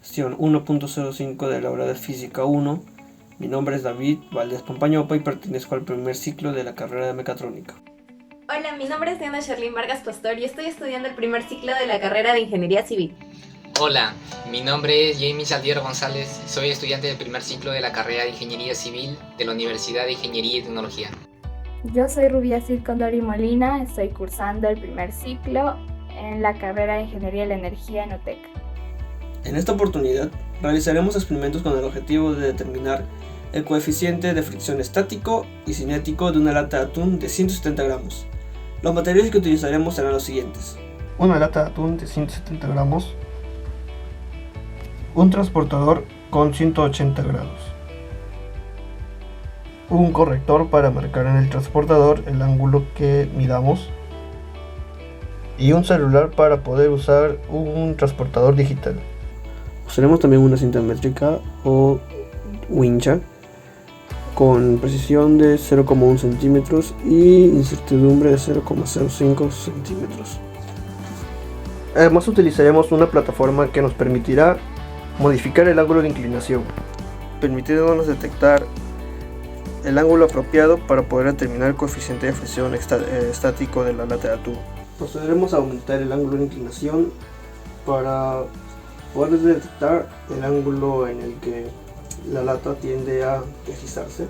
sesión 1.05 de la hora de Física 1. Mi nombre es David Valdés Pampañopa y pertenezco al primer ciclo de la carrera de Mecatrónica. Hola, mi nombre es Diana Sherlyn Vargas Pastor y estoy estudiando el primer ciclo de la carrera de Ingeniería Civil. Hola, mi nombre es Jamie Saldiero González, soy estudiante del primer ciclo de la carrera de Ingeniería Civil de la Universidad de Ingeniería y Tecnología. Yo soy Rubiacil Condori Molina, estoy cursando el primer ciclo en la carrera de Ingeniería de la Energía en UTEC. En esta oportunidad realizaremos experimentos con el objetivo de determinar el coeficiente de fricción estático y cinético de una lata de atún de 170 gramos. Los materiales que utilizaremos serán los siguientes: una lata de atún de 170 gramos, un transportador con 180 grados, un corrector para marcar en el transportador el ángulo que midamos y un celular para poder usar un transportador digital. Usaremos también una cinta métrica o wincha con precisión de 0,1 centímetros y incertidumbre de 0,05 centímetros. Además utilizaremos una plataforma que nos permitirá modificar el ángulo de inclinación, permitiéndonos detectar el ángulo apropiado para poder determinar el coeficiente de fricción estático de la lata de atún. Procederemos a aumentar el ángulo de inclinación para poder detectar el ángulo en el que la lata tiende a deslizarse.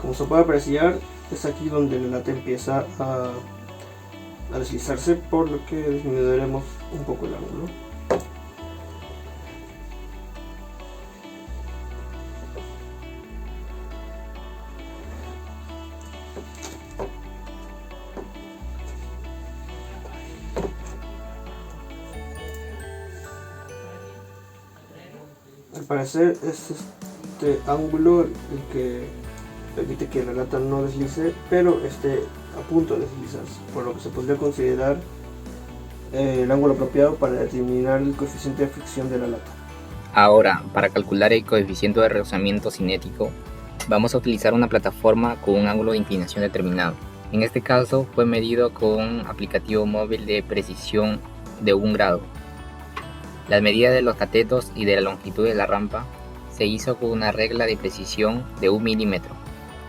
Como se puede apreciar, es aquí donde la lata empieza a deslizarse, por lo que disminuiremos un poco el ángulo. Al parecer es este ángulo el que permite que la lata no deslice, pero esté a punto de deslizarse, por lo que se podría considerar el ángulo apropiado para determinar el coeficiente de fricción de la lata. Ahora, para calcular el coeficiente de rozamiento cinético, vamos a utilizar una plataforma con un ángulo de inclinación determinado. En este caso fue medido con un aplicativo móvil de precisión de 1 grado. Las medidas de los catetos y de la longitud de la rampa se hizo con una regla de precisión de 1 milímetro.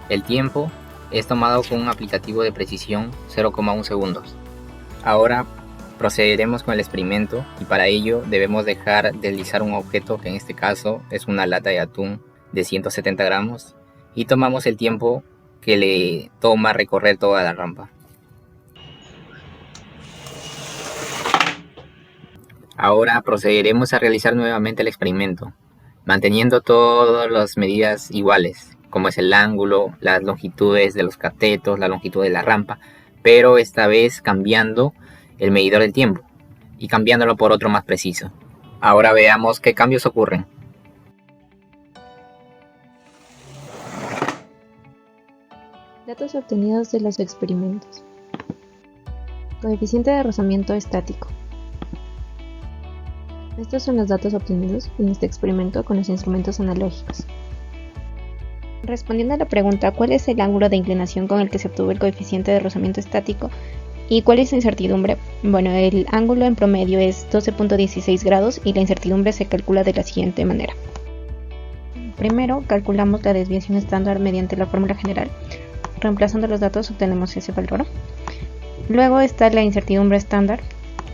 El tiempo es tomado con un aplicativo de precisión 0,1 segundos. Ahora procederemos con el experimento y para ello debemos dejar deslizar un objeto que en este caso es una lata de atún de 170 gramos y tomamos el tiempo que le toma recorrer toda la rampa. Ahora procederemos a realizar nuevamente el experimento, manteniendo todas las medidas iguales, como es el ángulo, las longitudes de los catetos, la longitud de la rampa, pero esta vez cambiando el medidor del tiempo y cambiándolo por otro más preciso. Ahora veamos qué cambios ocurren. Datos obtenidos de los experimentos. Coeficiente de rozamiento estático. Estos son los datos obtenidos en este experimento con los instrumentos analógicos. Respondiendo a la pregunta ¿cuál es el ángulo de inclinación con el que se obtuvo el coeficiente de rozamiento estático y cuál es la incertidumbre? Bueno, el ángulo en promedio es 12.16 grados y la incertidumbre se calcula de la siguiente manera. Primero calculamos la desviación estándar mediante la fórmula general. Reemplazando los datos obtenemos ese valor. Luego está la incertidumbre estándar,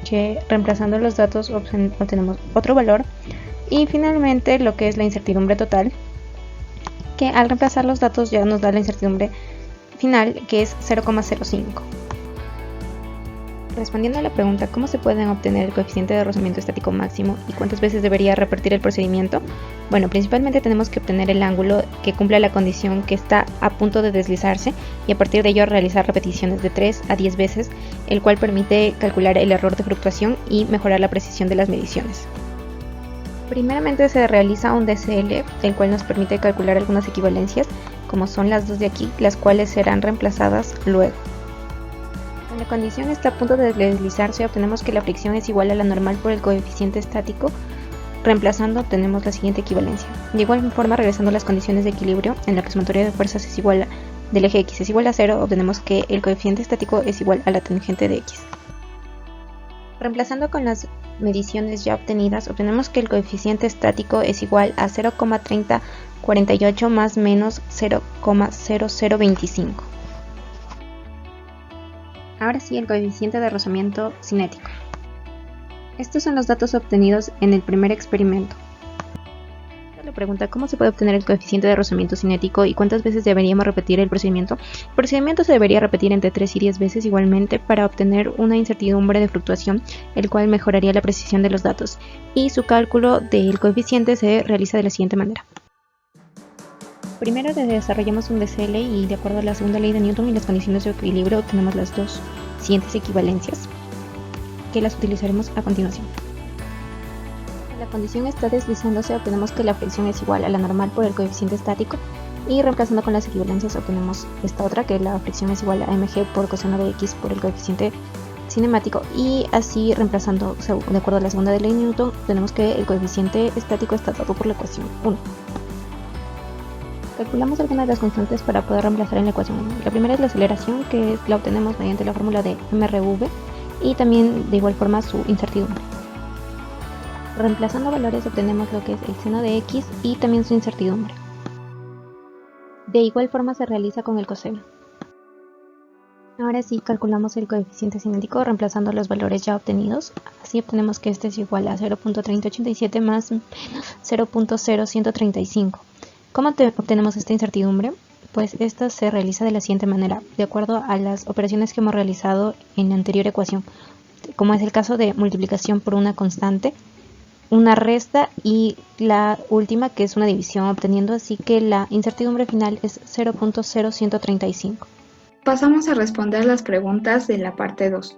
que reemplazando los datos obtenemos otro valor. Y finalmente lo que es la incertidumbre total, que al reemplazar los datos ya nos da la incertidumbre final, que es 0,05. Respondiendo a la pregunta ¿cómo se pueden obtener el coeficiente de rozamiento estático máximo y cuántas veces debería repetir el procedimiento? Bueno, principalmente tenemos que obtener el ángulo que cumpla la condición que está a punto de deslizarse y a partir de ello realizar repeticiones de 3 a 10 veces, el cual permite calcular el error de fluctuación y mejorar la precisión de las mediciones. Primeramente se realiza un DCL, el cual nos permite calcular algunas equivalencias, como son las dos de aquí, las cuales serán reemplazadas luego. Cuando la condición está a punto de deslizarse, obtenemos que la fricción es igual a la normal por el coeficiente estático. Reemplazando obtenemos la siguiente equivalencia. De igual forma, regresando a las condiciones de equilibrio, en la que la sumatoria de fuerzas es igual del eje X es igual a 0, obtenemos que el coeficiente estático es igual a la tangente de X. Reemplazando con las mediciones ya obtenidas, obtenemos que el coeficiente estático es igual a 0,3048 más menos 0,0025. Ahora sí, el coeficiente de rozamiento cinético. Estos son los datos obtenidos en el primer experimento. La pregunta: ¿cómo se puede obtener el coeficiente de rozamiento cinético y cuántas veces deberíamos repetir el procedimiento? El procedimiento se debería repetir entre 3 y 10 veces igualmente para obtener una incertidumbre de fluctuación, el cual mejoraría la precisión de los datos, y su cálculo del coeficiente se realiza de la siguiente manera. Primero desarrollamos un DCL y, de acuerdo a la segunda ley de Newton y las condiciones de equilibrio, obtenemos las dos siguientes equivalencias, que las utilizaremos a continuación. La condición está deslizándose, obtenemos que la fricción es igual a la normal por el coeficiente estático, y reemplazando con las equivalencias obtenemos esta otra, que la fricción es igual a mg por coseno de x por el coeficiente cinemático, y así reemplazando de acuerdo a la segunda ley de Newton, tenemos que el coeficiente estático está dado por la ecuación 1. Calculamos algunas de las constantes para poder reemplazar en la ecuación 1. La primera es la aceleración, que la obtenemos mediante la fórmula de mRV, y también de igual forma su incertidumbre. Reemplazando valores obtenemos lo que es el seno de x y también su incertidumbre. De igual forma se realiza con el coseno. Ahora sí calculamos el coeficiente cinético reemplazando los valores ya obtenidos. Así obtenemos que este es igual a 0.3087 más 0.0135. ¿Cómo obtenemos esta incertidumbre? Pues esta se realiza de la siguiente manera, de acuerdo a las operaciones que hemos realizado en la anterior ecuación, como es el caso de multiplicación por una constante, una resta y la última, que es una división, obteniendo así que la incertidumbre final es 0.0135. Pasamos a responder las preguntas de la parte 2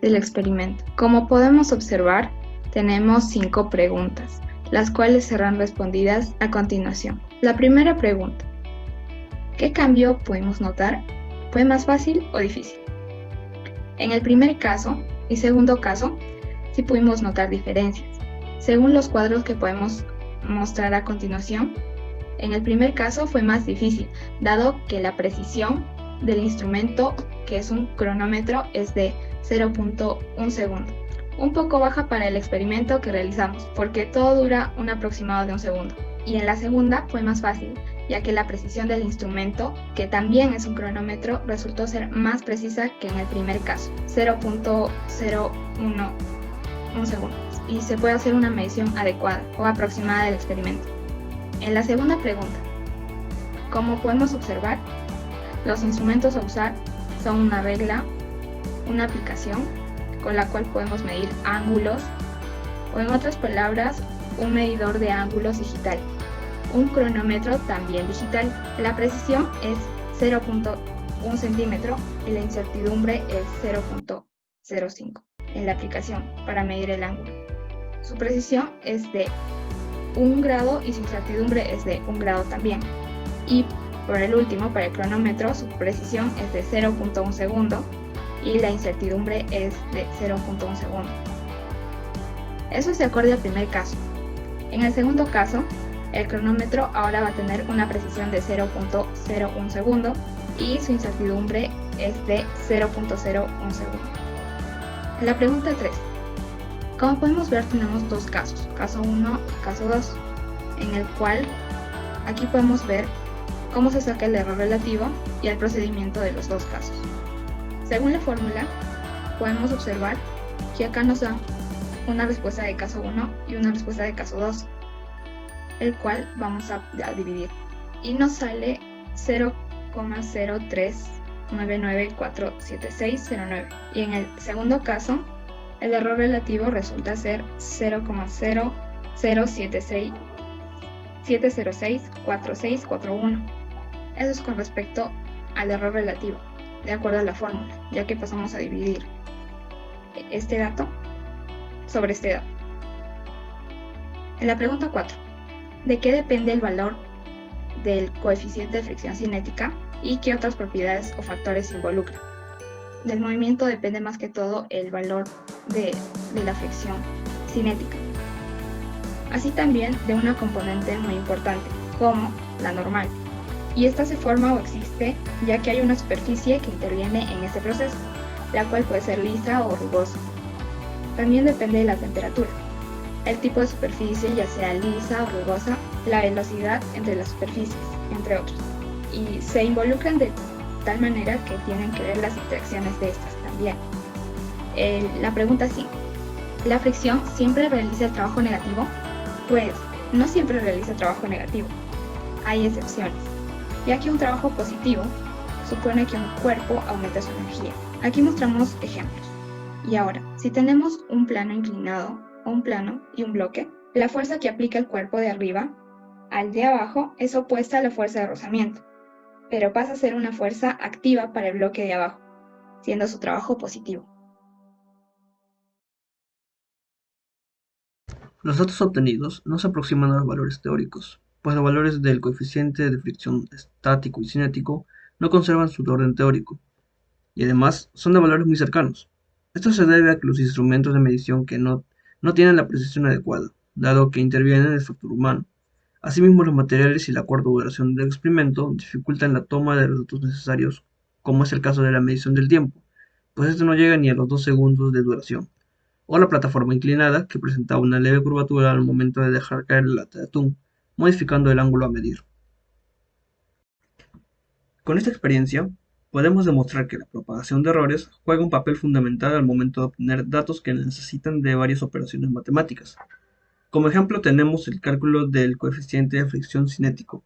del experimento. Como podemos observar, tenemos 5 preguntas, las cuales serán respondidas a continuación. La primera pregunta: ¿qué cambio pudimos notar? ¿Fue más fácil o difícil? En el primer caso y segundo caso, sí pudimos notar diferencias. Según los cuadros que podemos mostrar a continuación, en el primer caso fue más difícil, dado que la precisión del instrumento, que es un cronómetro, es de 0.1 segundo. Un poco baja para el experimento que realizamos, porque todo dura un aproximado de un segundo. Y en la segunda fue más fácil, ya que la precisión del instrumento, que también es un cronómetro, resultó ser más precisa que en el primer caso, 0.01 segundo, y se puede hacer una medición adecuada o aproximada del experimento. En la segunda pregunta, como podemos observar, los instrumentos a usar son una regla, una aplicación con la cual podemos medir ángulos, o en otras palabras, un medidor de ángulos digital, un cronómetro también digital. La precisión es 0.1 centímetro y la incertidumbre es 0.05 en la aplicación para medir el ángulo. Su precisión es de 1 grado y su incertidumbre es de 1 grado también. Y por el último, para el cronómetro, su precisión es de 0.1 segundo y la incertidumbre es de 0.1 segundo. Eso es de acuerdo al primer caso. En el segundo caso, el cronómetro ahora va a tener una precisión de 0.01 segundo y su incertidumbre es de 0.01 segundo. La pregunta 3. Como podemos ver, tenemos dos casos, caso 1 y caso 2, en el cual aquí podemos ver cómo se saca el error relativo y el procedimiento de los dos casos. Según la fórmula, podemos observar que acá nos da una respuesta de caso 1 y una respuesta de caso 2, el cual vamos a dividir. Y nos sale 0,039947609. Y en el segundo caso, el error relativo resulta ser 0,007064641. Eso es con respecto al error relativo, de acuerdo a la fórmula, ya que pasamos a dividir este dato sobre este dato. En la pregunta 4, ¿de qué depende el valor del coeficiente de fricción cinética y qué otras propiedades o factores se involucran? Del movimiento depende más que todo el valor de la fricción cinética, así también de una componente muy importante, como la normal, y esta se forma o existe ya que hay una superficie que interviene en este proceso, la cual puede ser lisa o rugosa. También depende de la temperatura, el tipo de superficie, ya sea lisa o rugosa, la velocidad entre las superficies, entre otros, y se involucran de tal manera que tienen que ver las interacciones de estas también. La pregunta 5. ¿La fricción siempre realiza el trabajo negativo? Pues no siempre realiza trabajo negativo. Hay excepciones, ya que un trabajo positivo supone que un cuerpo aumenta su energía. Aquí mostramos ejemplos. Y ahora, si tenemos un plano inclinado o un plano y un bloque, la fuerza que aplica el cuerpo de arriba al de abajo es opuesta a la fuerza de rozamiento, pero pasa a ser una fuerza activa para el bloque de abajo, siendo su trabajo positivo. Los datos obtenidos no se aproximan a los valores teóricos, pues los valores del coeficiente de fricción estático y cinético no conservan su orden teórico, y además son de valores muy cercanos. Esto se debe a que los instrumentos de medición que no tienen la precisión adecuada, dado que interviene el factor humano. Asimismo, los materiales y la corta duración del experimento dificultan la toma de los datos necesarios, como es el caso de la medición del tiempo, pues esto no llega ni a los 2 segundos de duración, o la plataforma inclinada, que presentaba una leve curvatura al momento de dejar caer la lata de atún, modificando el ángulo a medir. Con esta experiencia, podemos demostrar que la propagación de errores juega un papel fundamental al momento de obtener datos que necesitan de varias operaciones matemáticas. Como ejemplo tenemos el cálculo del coeficiente de fricción cinético,